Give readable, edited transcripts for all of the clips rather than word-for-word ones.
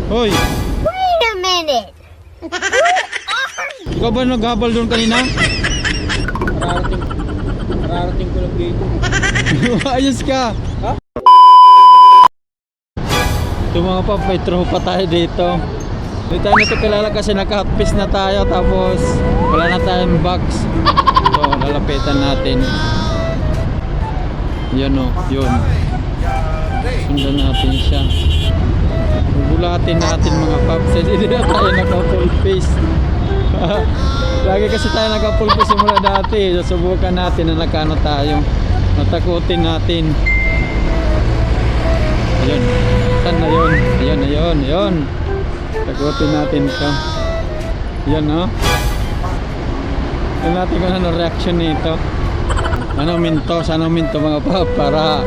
Hoy! Wait a minute! Who are you? Ikaw ba naghabal doon kanina? Kararating ko lang dito. Ayos ka! Ha? Ito mga pop, may tropa tayo dito. Hindi tayo natukilala kasi naka-hotpiece na tayo. Tapos wala na tayong box. So lalapitan natin. Yan o, yun. Sundan natin siya. Bulatin natin mga paps. Hindi na tayo naka-full face. Lagi kasi tayo naka-full face simula dati. Susubukan natin na nakano tayo. Natakutin natin. Ayun. Saan na yun? Ayun, ayun, ayun. Takutin natin ito. Yan o. Tignan natin kung ano reaction nito. Ano minto? Sana minto mga pap para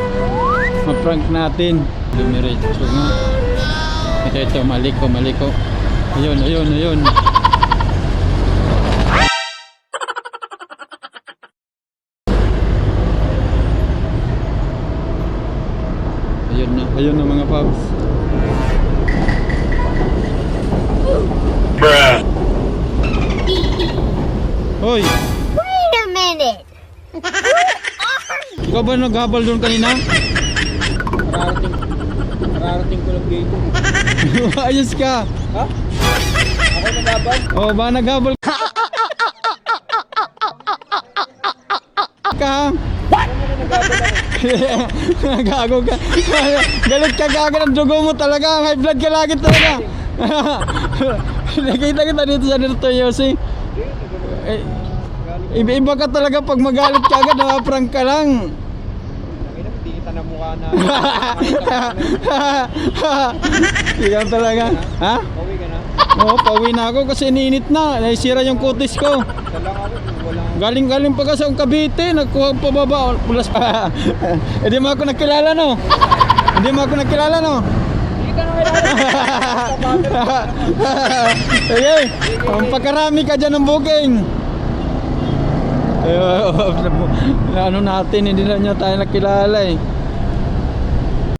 ma-prank natin. Dumiretso nga. Ito, maliko, maliko. Ayun, ayun, ayun. Ayun na mga paps. Bruh. Hoy! Wait a minute! Who are you? Ikaw ba naghabal doon kanina? Kararating ko lang dito. Ayos ka! Ha? Ako nagabal? Oh, ba naghabal ka? Ano na nagabal ako? Gago ka. Galit ka kagad ang dugo mo talaga. High blood ka lagi talaga. Nakita kita dito sa Nirto Yossi. Iba-iba ka talaga pag magalit ka agad. Nakaprank ka lang. Hindi kita na mukha na. Ikaw talaga. Ha? Pauwi ka na? Oo, pauwi na ako kasi iniinit na. Naisira yung kutis ko. Dalang ako. Walang... Galing pa kasi ang Cavite, nagkuha pa baba, pulas pa. Hindi mo ako nakilala no? Hindi mo ako nakilala no? Hindi ka na kailangan. Sige, ang pagkarami ka dyan ng booking. Ano natin, hindi na niya tayo nakilala eh.